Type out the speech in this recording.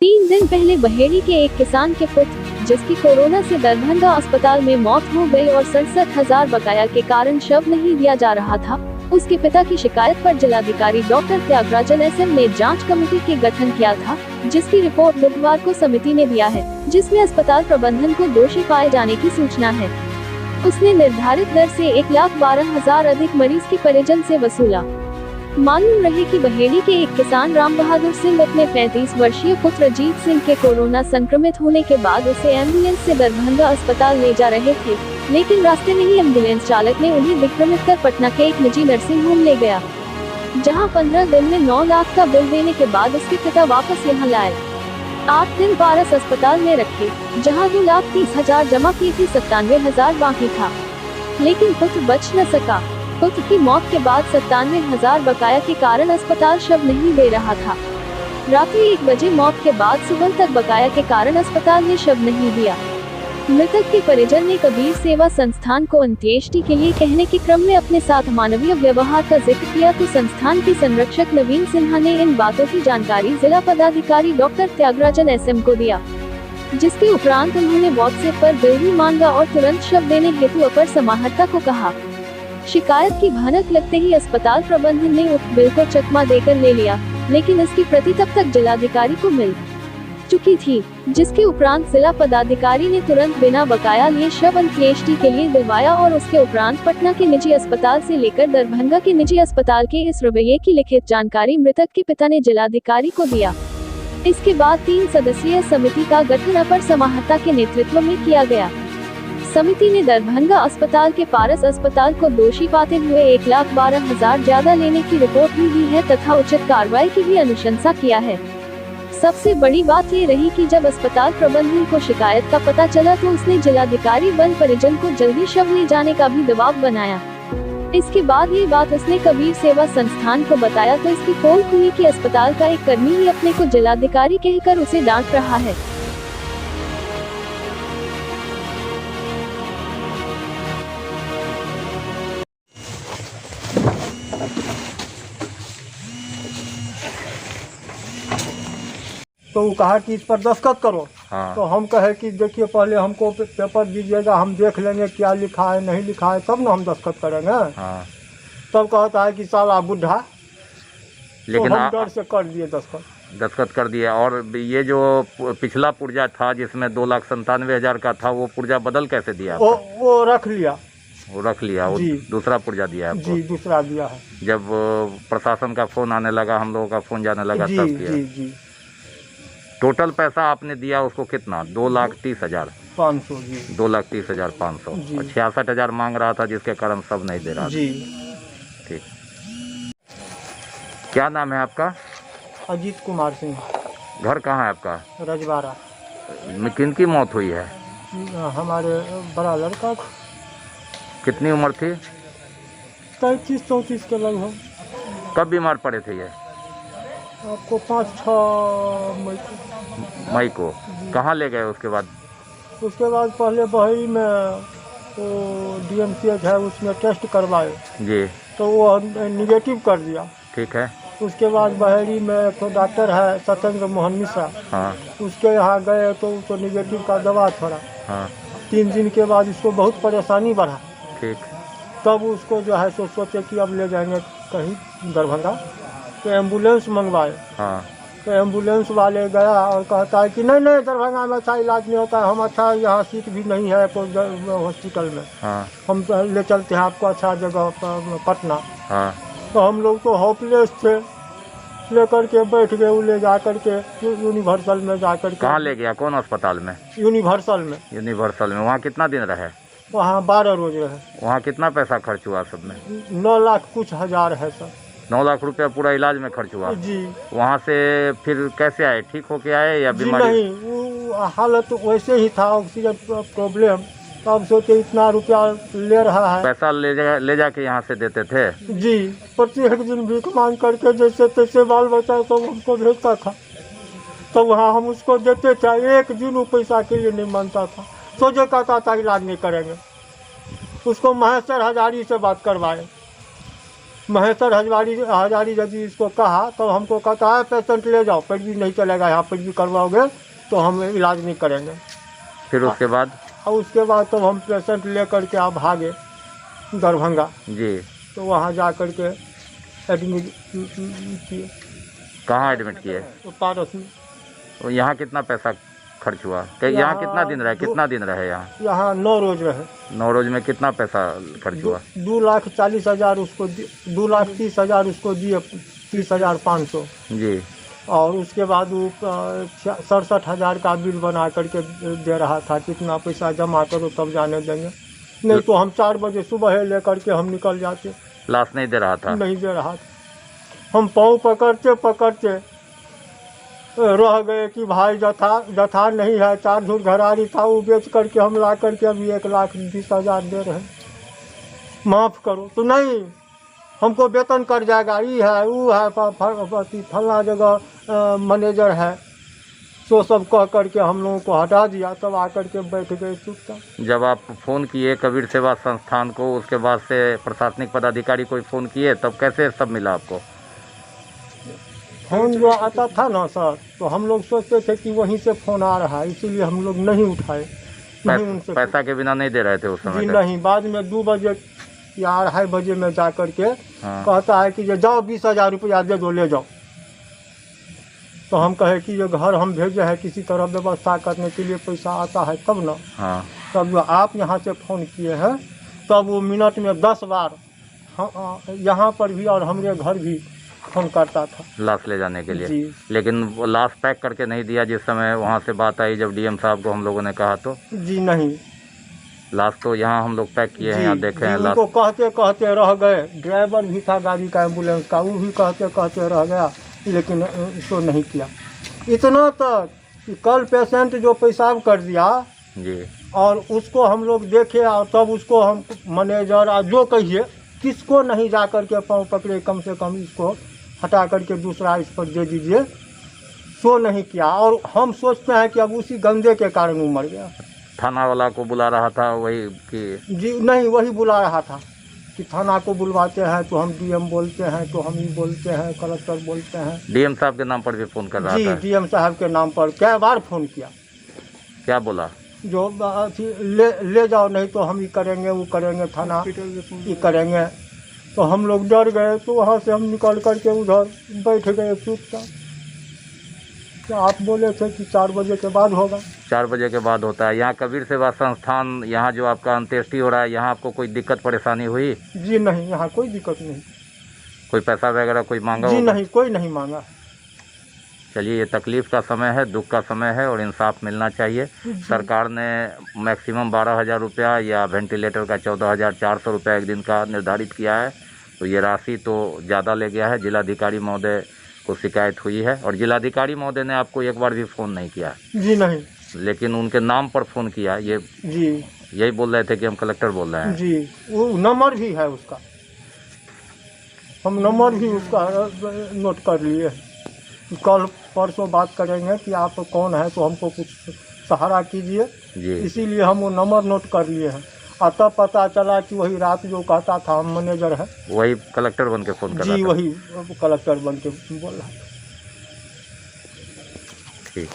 3 दिन पहले बहेड़ी के एक किसान के पुत्र, जिसकी कोरोना से दरभंगा अस्पताल में मौत हो गई और 67,000 बकाया के कारण शव नहीं दिया जा रहा था, उसके पिता की शिकायत पर जिलाधिकारी डॉक्टर त्यागराजन एसएम ने जांच कमेटी के गठन किया था, जिसकी रिपोर्ट बुधवार को समिति ने दिया है, जिसमें अस्पताल प्रबंधन को दोषी पाए जाने की सूचना है। उसने निर्धारित दर से 1,12,000 अधिक मरीज के परिजन से वसूला। मालूम रहे कि बहेड़ी के एक किसान राम बहादुर सिंह अपने 35 वर्षीय पुत्र अजीत सिंह के कोरोना संक्रमित होने के बाद उसे एम्बुलेंस से दरभंगा अस्पताल ले जा रहे थे, लेकिन रास्ते में ही एम्बुलेंस चालक ने उन्हें विक्रमित कर पटना के एक निजी नर्सिंग होम ले गया, जहां 15 दिन में 9 लाख का बिल देने के बाद उसके पिता वापस यहाँ लाए। 8 दिन पारस अस्पताल में रखे, जहां 2,30,000 जमा किए थे, 97,000 बाकी था, लेकिन पुत्र बच न सका। पुत्र की मौत के बाद 97,000 बकाया के कारण अस्पताल शव नहीं दे रहा था। रात्रि 1 बजे मौत के बाद सुबह तक बकाया के कारण अस्पताल ने शव नहीं दिया। मृतक के परिजन ने कबीर सेवा संस्थान को अंत्येष्टि के लिए कहने के क्रम में अपने साथ मानवीय व्यवहार का जिक्र किया, तो संस्थान के संरक्षक नवीन सिन्हा ने इन बातों की जानकारी जिला पदाधिकारी डॉक्टर त्यागराजन एसएम को दिया, जिसके उपरांत उन्होंने व्हाट्सएप पर बिल भी मांगा और तुरंत शव देने हेतु अपर समाहर्ता को कहा। शिकायत की भनक लगते ही अस्पताल प्रबंधन ने उक्त बिल को चकमा देकर ले लिया, लेकिन इसकी प्रति तब तक जिलाधिकारी को मिल चुकी थी, जिसके उपरांत जिला पदाधिकारी ने तुरंत बिना बकाया लिए शव अंत्येष्टि के लिए दिलवाया और उसके उपरांत पटना के निजी अस्पताल से लेकर दरभंगा के निजी अस्पताल के इस रवैये की लिखित जानकारी मृतक के पिता ने जिलाधिकारी को दिया। इसके बाद 3 सदस्यीय समिति का गठन अपर समाहर्ता के नेतृत्व में किया गया। समिति ने दरभंगा अस्पताल के पारस अस्पताल को दोषी पाते हुए 1,12,000 ज्यादा लेने की रिपोर्ट भी दी है तथा उचित कार्रवाई की भी अनुशंसा किया है। सबसे बड़ी बात ये रही कि जब अस्पताल प्रबंधन को शिकायत का पता चला तो उसने जिलाधिकारी वन परिजन को जल्दी शव ले जाने का भी दबाव बनाया। इसके बाद ये बात उसने कबीर सेवा संस्थान को बताया तो इसकी पोल खुली कि अस्पताल का एक कर्मी ही अपने को जिलाधिकारी कहकर उसे डांट रहा है। तो वो कहा कि इस पर दस्तखत करो। हाँ। तो हम कहे कि देखिए पहले हमको पेपर दीजिएगा, हम देख लेंगे क्या लिखा है नहीं लिखा है, तब ना हम दस्तखत करेंगे। हाँ। तब कहता है कि साला बुढ़ा, लेकिन तो हम डर से कर दिए दस्तखत कर दिया। और ये जो पिछला पुर्जा था जिसमें 2,97,000 का था, वो पुर्जा बदल कैसे दिया? वो रख लिया। वो रख लिया, वो दूसरा पुर्जा दिया आपको? जी, दूसरा दिया है। जब प्रशासन का फोन आने लगा, हम लोगों का फोन जाने लगा, जी, तब किया? जी, जी। टोटल पैसा आपने दिया उसको कितना? 2,30,500। जी। 2,30,500। 66,000 मांग रहा था, जिसके कारण सब नहीं दे रहा जी। ठीक। क्या नाम है आपका? अजीत कुमार सिंह। घर कहाँ है आपका? रजवाड़ा। किनकी मौत हुई है? हमारे बड़ा लड़का। कितनी उम्र थी? 33-34 के लगभग। कब बीमार पड़े थे ये? आपको 5-6 मई को। कहाँ ले गए उसके बाद? उसके बाद पहले बहेड़ी में वो DMCH है, उसमें टेस्ट करवाए जी, तो वो निगेटिव कर दिया। ठीक है। उसके बाद बहेड़ी में एक तो डॉक्टर है सत्येंद्र मोहन मिश्रा, हाँ। उसके यहाँ गए तो निगेटिव का दवा छोड़ा। हाँ। 3 दिन के बाद इसको बहुत परेशानी बढ़ा। ठीक। तब उसको जो है सोचे कि अब ले जाएंगे कहीं दरभंगा, तो एम्बुलेंस मंगवाए। हाँ। तो एम्बुलेंस वाले गया और कहता है कि नहीं दरभंगा में अच्छा इलाज नहीं होता है, हम अच्छा यहाँ सीट भी नहीं है हॉस्पिटल में। हाँ। हम ले चलते हैं आपको अच्छा जगह पटना। हाँ। तो हम लोग तो होपलेस थे, लेकर के बैठ गए, वो ले जा करके यूनिवर्सल में जा करके। कहाँ ले गया? कौन अस्पताल में? यूनिवर्सल में। यूनिवर्सल में। वहाँ कितना दिन रहे? वहाँ 12 रोज रहे। वहाँ कितना पैसा खर्च हुआ सब में? 9 लाख कुछ हजार है सर। 9 लाख रुपया पूरा इलाज में खर्च हुआ? जी। वहाँ से फिर कैसे आए? ठीक होके आए या बीमारी? नहीं, वो हालत वैसे ही था, ऑक्सीजन प्रॉब्लम। अब सोचे इतना रुपया ले रहा है, पैसा ले जाके यहाँ से देते थे? जी। प्रत्येक दिन भीख मांग करके जैसे तैसे बाल बच्चा सब हमको भेजता था, तो वहाँ हम उसको देते थे। 1 दिन वो पैसा के लिए नहीं मानता था, सोचे कहता था इलाज नहीं करेंगे। उसको महेश्वर हजारी से बात करवाए, महेश्वर हजारी यदि इसको कहा तो हमको कहता है पेशेंट ले जाओ, फिर भी नहीं चलेगा, यहाँ पर भी करवाओगे तो हम इलाज नहीं करेंगे। फिर उसके बाद? और उसके बाद तो हम पेशेंट ले करके आप भागे दरभंगा जी। तो वहाँ जा करके एडमिट किए। कहाँ एडमिट किए? तो पारस में। तो यहाँ कितना पैसा खर्च हुआ? यहाँ कितना दिन रहे यहाँ? यहाँ 9 रोज रहे। 9 रोज में कितना पैसा खर्च हुआ? 2,40,000 उसको 2,30,000 उसको दिए, 30,500 जी। और उसके बाद वो 67,000 का बिल बना करके दे रहा था, कितना पैसा जमा करो तब जाने देंगे, नहीं तो हम 4 बजे सुबह ले करके हम निकल जाते। लाश नहीं दे रहा था? नहीं दे रहा था। हम पाँव पकड़ते रह गए कि भाई जथा नहीं है, 4 झूठ घरारी था, वो बेच करके हम ला करके अभी 1,20,000 दे रहे हैं, माफ़ करो। तो नहीं, हमको वेतन कर जाएगा, ये है वो है, फलना जगह मैनेजर है, तो सब कह करके हम लोगों को हटा दिया। तब आकर के बैठ गए चुपचाप। जब आप फ़ोन किए कबीर सेवा संस्थान को, उसके बाद से प्रशासनिक पदाधिकारी कोई फ़ोन किए, तब कैसे सब मिला आपको? फ़ोन जो आता था ना सर, तो हम लोग सोचते थे कि वहीं से फ़ोन आ रहा है, इसीलिए हम लोग नहीं उठाए। नहीं उनसे पैसा के बिना नहीं दे रहे थे उस समय? जी नहीं, बाद में 2 बजे या 2:30 बजे में जा करके कहता है कि ये जाओ 20,000 रुपया दे दो, ले जाओ। तो हम कहे कि ये घर हम भेजे हैं, किसी तरह व्यवस्था करने के लिए पैसा आता है तब ना। तब जो आप यहाँ से फ़ोन किए हैं, तब वो मिनट में 10 बार यहाँ पर भी और हमारे घर भी फ़ोन करता था लाश ले जाने के लिए। जी। लेकिन वो लाश पैक करके नहीं दिया जिस समय वहाँ से बात आई, जब डीएम साहब को हम लोगों ने कहा तो? जी नहीं, लाश तो यहाँ हम लोग पैक किए हैं, यहाँ देखे हैं लाश। उनको कहते रह गए। ड्राइवर भी था गाड़ी का, एम्बुलेंस का, वो भी कहते रह गया, लेकिन इसको नहीं किया। इतना तक कि कल पेशेंट जो पेशाब कर दिया जी, और उसको हम लोग देखे, और तब उसको हम मैनेजर और जो कहिए किसको नहीं जा करके पाँव पकड़े, कम से कम इसको हटा करके दूसरा इस पर दे दीजिए, सो नहीं किया। और हम सोचते हैं कि अब उसी गंदे के कारण वो मर गया। थाना वाला को बुला रहा था वही कि? जी नहीं, वही बुला रहा था कि थाना को बुलवाते हैं तो हम डीएम बोलते हैं, तो हम ही बोलते हैं, कलेक्टर बोलते हैं। डीएम साहब के नाम पर भी फ़ोन कर रहा था? जी, डीएम साहब के नाम पर कई बार फ़ोन किया। क्या बोला? जो ले जाओ, नहीं तो हम ये करेंगे, वो करेंगे, थाना ये करेंगे। तो हम लोग डर गए, तो वहाँ से हम निकल करके उधर बैठ गए चुपचाप। क्या आप बोले थे कि 4 बजे के बाद होगा? 4 बजे के बाद होता है। यहाँ कबीर सेवा संस्थान, यहाँ जो आपका अंत्येष्टि हो रहा है, यहाँ आपको कोई दिक्कत परेशानी हुई? जी नहीं, यहाँ कोई दिक्कत नहीं। कोई पैसा वगैरह कोई मांगा? जी नहीं, कोई नहीं मांगा। चलिए, ये तकलीफ़ का समय है, दुख का समय है और इंसाफ मिलना चाहिए। सरकार ने मैक्सिमम 12,000 रुपया या वेंटिलेटर का 14,400 रुपया एक दिन का निर्धारित किया है, तो ये राशि तो ज़्यादा ले गया है। जिलाधिकारी महोदय को शिकायत हुई है और जिलाधिकारी महोदय ने आपको एक बार भी फ़ोन नहीं किया? जी नहीं, लेकिन उनके नाम पर फ़ोन किया। ये जी यही बोल रहे थे कि हम कलेक्टर बोल रहे हैं? जी, वो नंबर भी है उसका, हम नंबर भी उसका नोट कर लिए। कल परसों बात करेंगे कि आप कौन है, तो हमको कुछ सहारा कीजिए जी, इसीलिए हम वो नंबर नोट कर लिए हैं। और तब पता चला कि वही रात जो कहता था हम मैनेजर है, वही कलेक्टर बन के फ़ोन कर रहा था। जी, वही कलेक्टर बन के बोल रहा था। ठीक।